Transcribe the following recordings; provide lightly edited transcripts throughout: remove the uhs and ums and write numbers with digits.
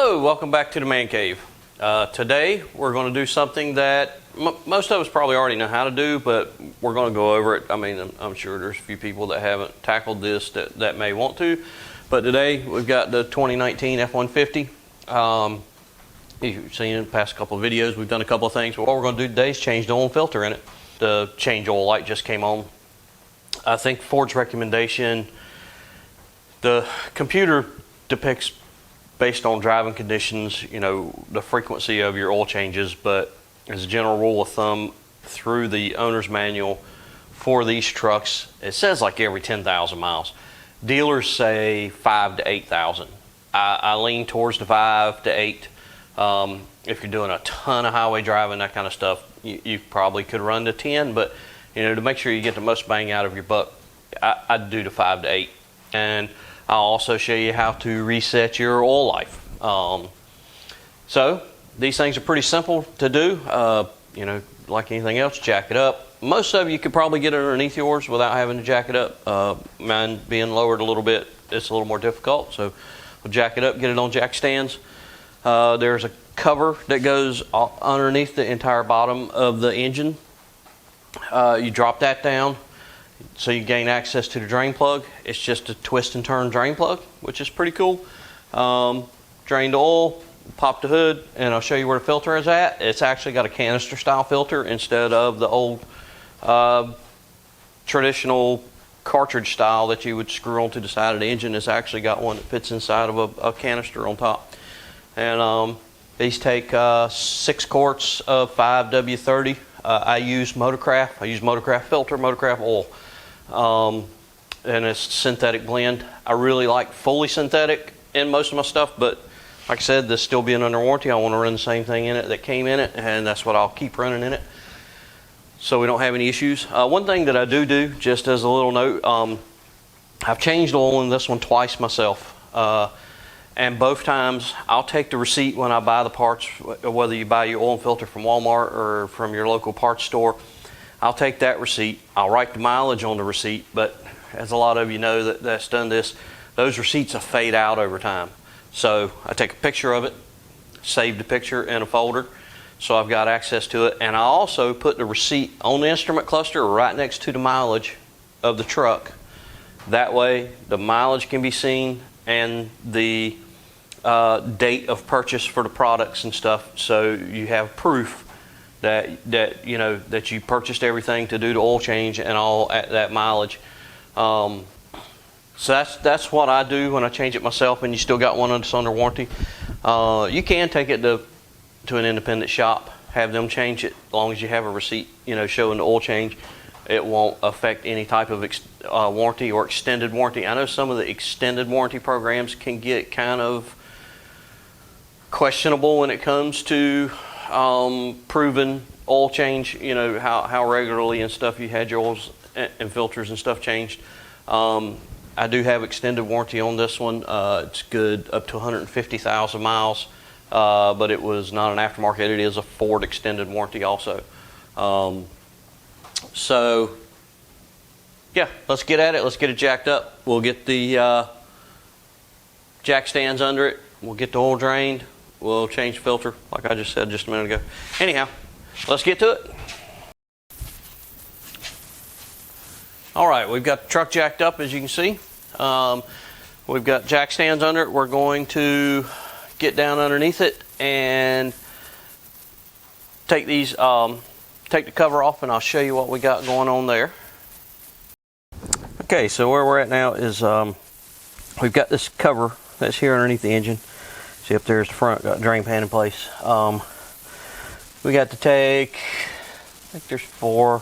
Hello, welcome back to the Man Cave. Today we're going to do something that most of us probably already know how to do, but we're going to go over it. I mean, I'm sure there's a few people that haven't tackled this that may want to, but today we've got the 2019 F150. You've seen in the past couple of videos, we've done a couple of things, but what we're going to do today is change the oil and filter in it. The change oil light just came on. I think Ford's recommendation, the computer depicts based on driving conditions, you know, the frequency of your oil changes, but as a general rule of thumb, through the owner's manual for these trucks, it says like every 10,000 miles. Dealers say 5 to 8,000. I lean towards the 5 to 8. If you're doing a ton of highway driving, that kind of stuff, you probably could run to 10, but you know, to make sure you get the most bang out of your buck, I'd do the 5 to 8. And I'll also show you how to reset your oil life. So these things are pretty simple to do. You know, like anything else, jack it up. Most of you could probably get it underneath yours without having to jack it up. Mine being lowered a little bit, it's a little more difficult. So we'll jack it up, get it on jack stands. There's a cover that goes underneath the entire bottom of the engine. You drop that down so you gain access to the drain plug. It's just a twist and turn drain plug, which is pretty cool. Drain the oil, pop the hood, and I'll show you where the filter is at. It's actually got a canister style filter instead of the old traditional cartridge style that you would screw onto the side of the engine. It's actually got one that fits inside of a canister on top. And these take 6 quarts of 5W30. I use Motorcraft. I use Motorcraft filter, Motorcraft oil. And it's synthetic blend. I really like fully synthetic in most of my stuff, but like I said, this still being under warranty, I want to run the same thing in it that came in it, and that's what I'll keep running in it so we don't have any issues. One thing that I do, just as a little note, I've changed oil in this one twice myself. And both times I'll take the receipt when I buy the parts, whether you buy your oil and filter from Walmart or from your local parts store. I'll take that receipt. I'll write the mileage on the receipt, but as a lot of you know that's done this, those receipts will fade out over time. So I take a picture of it, save the picture in a folder, so I've got access to it. And I also put the receipt on the instrument cluster right next to the mileage of the truck. That way the mileage can be seen and the date of purchase for the products and stuff, so you have proof that you know that you purchased everything to do the oil change and all at that mileage. So that's what I do when I change it myself, and you still got one that's under warranty. You can take it to an independent shop, have them change it, as long as you have a receipt, you know, showing the oil change. It won't affect any type of warranty or extended warranty. I know some of the extended warranty programs can get kind of questionable when it comes to proven oil change, you know, how regularly and stuff you had your oils and filters and stuff changed. I do have extended warranty on this one. It's good up to 150,000 miles, but it was not an aftermarket. It is a Ford extended warranty also. So yeah, let's get at it. Let's get it jacked up. We'll get the jack stands under it. We'll get the oil drained. We'll change the filter, like I just said just a minute ago. Anyhow, let's get to it. All right, we've got the truck jacked up, as you can see. We've got jack stands under it. We're going to get down underneath it and take these, take the cover off, and I'll show you what we got going on there. Okay, so where we're at now is we've got this cover that's here underneath the engine. See up there's the front, got a drain pan in place. We got to take, I think there's 4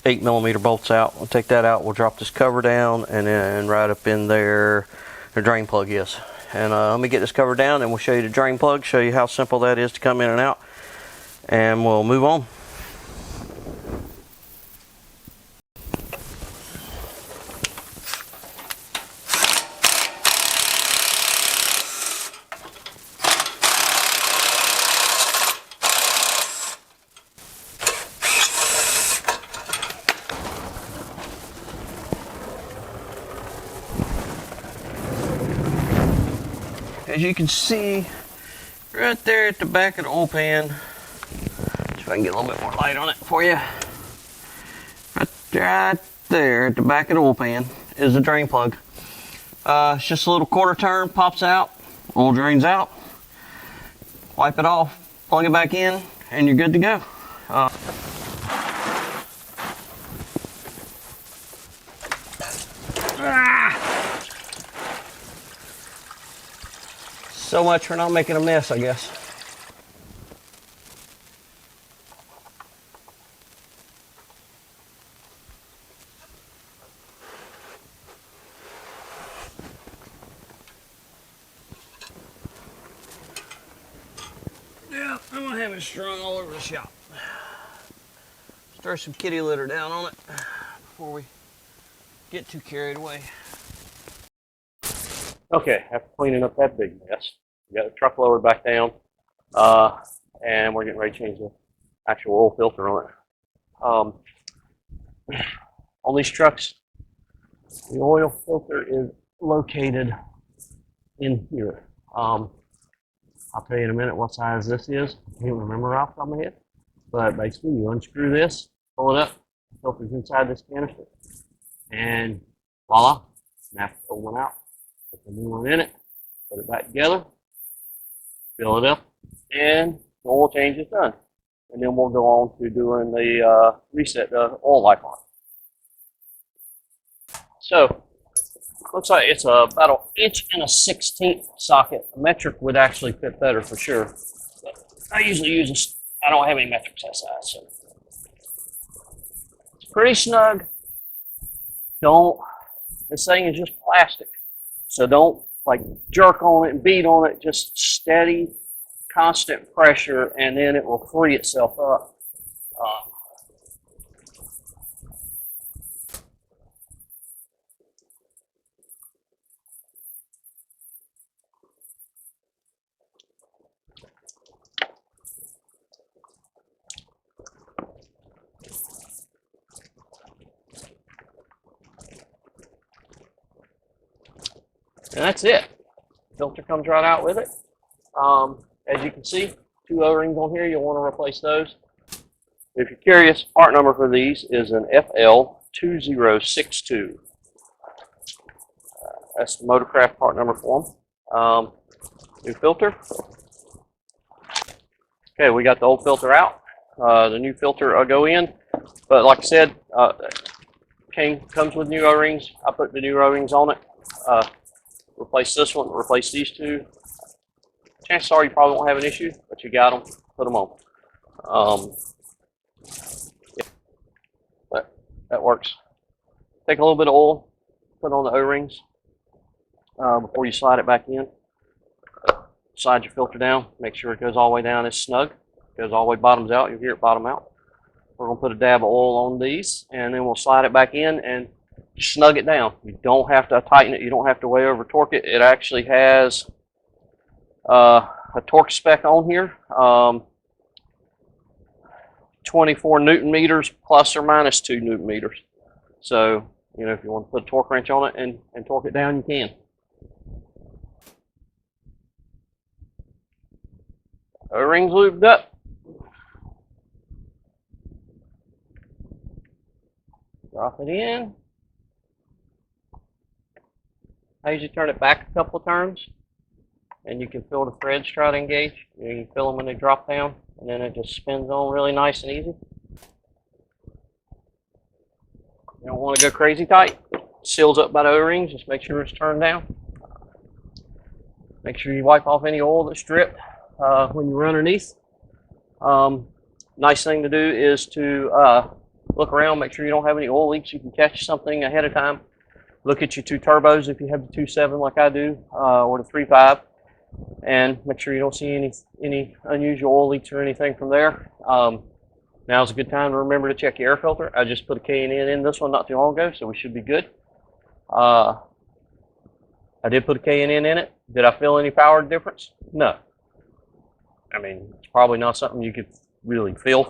8mm bolts out. We'll take that out. We'll drop this cover down, and then right up in there the drain plug is. And let me get this cover down and we'll show you the drain plug, show you how simple that is to come in and out, and we'll move on. as you can see, right there at the back of the oil pan, see if I can get a little bit more light on it for you. Right there at the back of the oil pan is the drain plug. It's just a little quarter turn, pops out, oil drains out. Wipe it off, plug it back in, and you're good to go. So much for not making a mess, I guess. Yeah, I'm gonna have it strung all over the shop. Throw some kitty litter down on it before we get too carried away. Okay, after cleaning up that big mess, we got the truck lowered back down, and we're getting ready to change the actual oil filter on it. On these trucks, the oil filter is located in here. I'll tell you in a minute what size this is. I can't remember off the top of my head. But basically, you unscrew this, pull it up, the filter's inside this canister, and voila, snap the old one out, put the new one in it, put it back together, fill it up, and the oil change is done. And then we'll go on to doing the reset the oil life on. So, looks like it's about 1.1/16 socket. A metric would actually fit better for sure. But I usually use I don't have any metrics that size, so it's pretty snug. This thing is just plastic, so don't like jerk on it and beat on it. Just steady, constant pressure, and then it will free itself up. And that's it. Filter comes right out with it. As you can see, 2 O-rings on here. You'll want to replace those. If you're curious, part number for these is an FL2062. That's the Motorcraft part number for them. New filter. Okay, we got the old filter out. The new filter will go in. But like I said, comes with new O-rings. I put the new O-rings on it. Replace this one, replace these 2. Chances are you probably won't have an issue, but you got them, put them on. Yeah. But that works. Take a little bit of oil, put on the O-rings before you slide it back in. Slide your filter down, make sure it goes all the way down. It's snug, goes all the way bottoms out. You'll hear it bottom out. We're going to put a dab of oil on these, and then we'll slide it back in and snug it down. You don't have to tighten it. You don't have to way over torque it. It actually has a torque spec on here, 24 Newton meters plus or minus 2 Newton meters. So, you know, if you want to put a torque wrench on it and torque it down, you can. O-rings lubed up. Drop it in. I usually turn it back a couple of turns, and you can feel the threads try to engage. You can feel them when they drop down, and then it just spins on really nice and easy. You don't want to go crazy tight. It seals up by the O-rings. Just make sure it's turned down. Make sure you wipe off any oil that's dripped when you run underneath. Nice thing to do is to look around, make sure you don't have any oil leaks. You can catch something ahead of time. Look at your 2 turbos if you have the 2.7 like I do, or the 3.5, and make sure you don't see any unusual oil leaks or anything from there. Now's a good time to remember to check your air filter. I just put a K&N in this one not too long ago, so we should be good. I did put a K&N in it. Did I feel any power difference? No. I mean, it's probably not something you could really feel.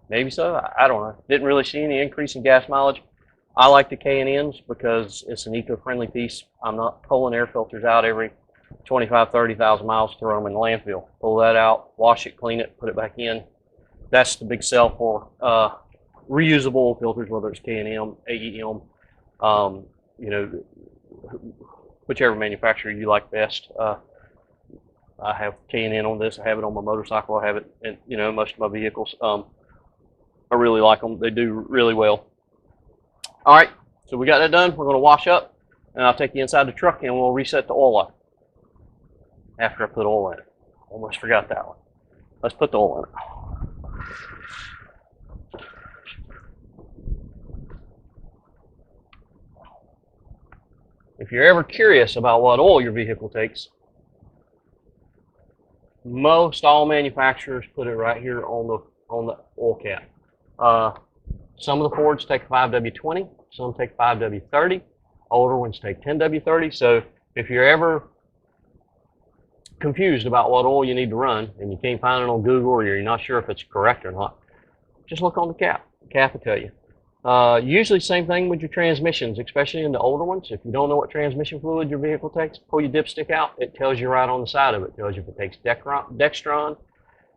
Maybe so. I don't know. Didn't really see any increase in gas mileage. I like the K&Ns because it's an eco-friendly piece. I'm not pulling air filters out every 25, 30,000 miles to throw them in the landfill. Pull that out, wash it, clean it, put it back in. That's the big sell for reusable filters, whether it's K&M, AEM, you know, whichever manufacturer you like best. I have K&N on this. I have it on my motorcycle. I have it in, you know, most of my vehicles. I really like them. They do really well. All right, so we got that done. We're going to wash up, and I'll take you inside the truck, and we'll reset the oil light after I put oil in it. Almost forgot that one. Let's put the oil in it. If you're ever curious about what oil your vehicle takes, most all manufacturers put it right here on the oil cap. Some of the Fords take 5W20, some take 5W30, older ones take 10W30. So if you're ever confused about what oil you need to run and you can't find it on Google, or you're not sure if it's correct or not, just look on the cap. The cap will tell you. Usually same thing with your transmissions, especially in the older ones. If you don't know what transmission fluid your vehicle takes, pull your dipstick out. It tells you right on the side of it. It tells you if it takes Dextron.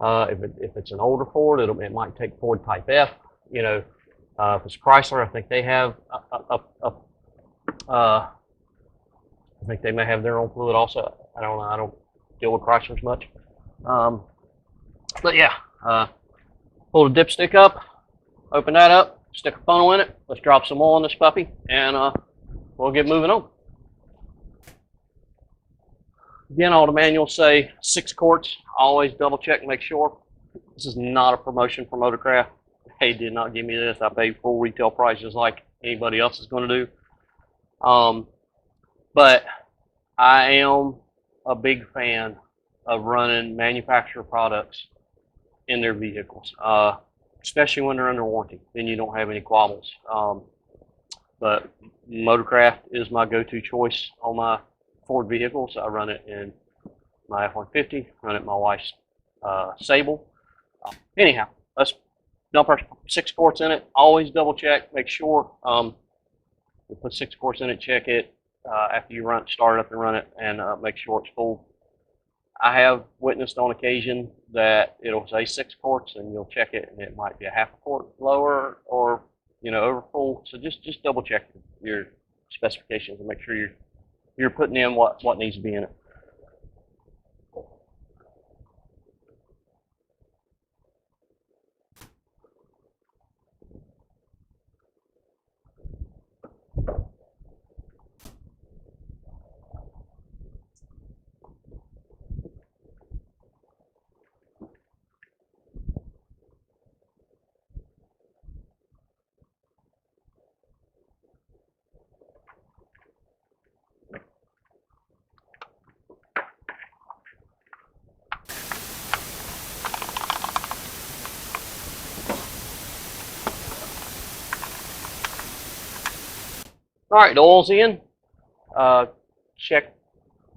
If it's an older Ford, it might take Ford Type F. You know, if it's Chrysler, I think they have I think they may have their own fluid also. I don't know. I don't deal with Chryslers much. But yeah, pull the dipstick up, open that up, stick a funnel in it. Let's drop some oil in this puppy, and we'll get moving on. Again, all the manuals say 6 quarts. Always double check and make sure. This is not a promotion for Motorcraft. They did not give me this. I paid full retail prices like anybody else is going to do. But I am a big fan of running manufacturer products in their vehicles, especially when they're under warranty. Then you don't have any quabbles. But Motorcraft is my go-to choice on my Ford vehicles. I run it in my F-150, run it in my wife's Sable. Anyhow, let's dump our 6 quarts in it. Always double check, make sure. We put 6 quarts in it, check it after you start it up and run it, and make sure it's full. I have witnessed on occasion that it'll say 6 quarts, and you'll check it, and it might be a half a quart lower, or over full. So just double check your specifications and make sure you're putting in what needs to be in it. All right, the oil's in. Check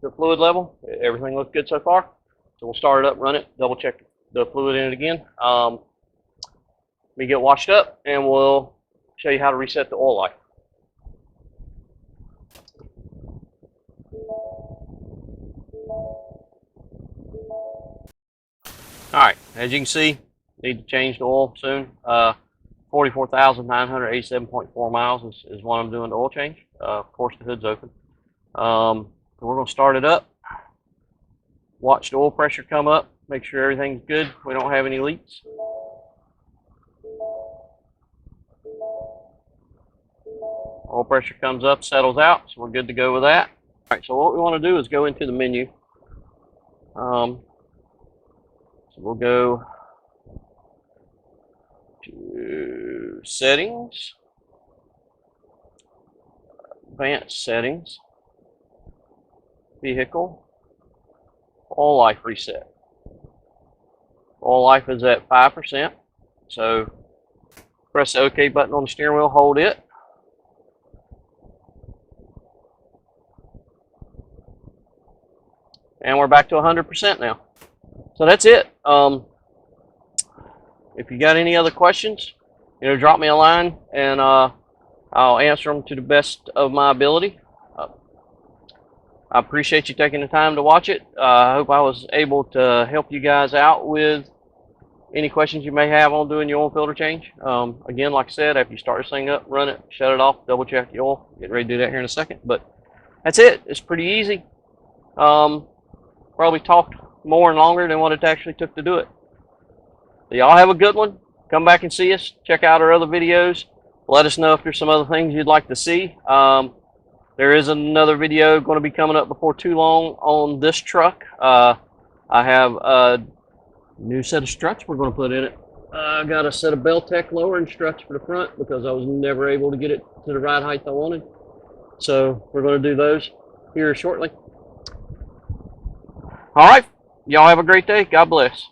the fluid level. Everything looks good so far. So we'll start it up, run it, double check the fluid in it again. Let me get washed up, and we'll show you how to reset the oil light. All right, as you can see, need to change the oil soon. 44,987.4 miles is what I'm doing the oil change. Of course, the hood's open. So we're going to start it up. Watch the oil pressure come up. Make sure everything's good. We don't have any leaks. Oil pressure comes up, settles out, so we're good to go with that. All right, so what we want to do is go into the menu. So we'll go to settings, advanced settings, vehicle, oil life reset. Oil life is at 5%, so press the OK button on the steering wheel, hold it. And we're back to 100% now. So that's it. If you got any other questions, drop me a line, and I'll answer them to the best of my ability. I appreciate you taking the time to watch it. I hope I was able to help you guys out with any questions you may have on doing your oil filter change. Again, like I said, after you start this thing up, run it, shut it off, double check the oil. Get ready to do that here in a second. But that's it. It's pretty easy. Probably talked more and longer than what it actually took to do it. So y'all have a good one. Come back and see us. Check out our other videos. Let us know if there's some other things you'd like to see. There is another video going to be coming up before too long on this truck. I have a new set of struts we're going to put in it. I got a set of Beltec lowering struts for the front because I was never able to get it to the right height I wanted. So we're going to do those here shortly. All right. Y'all have a great day. God bless.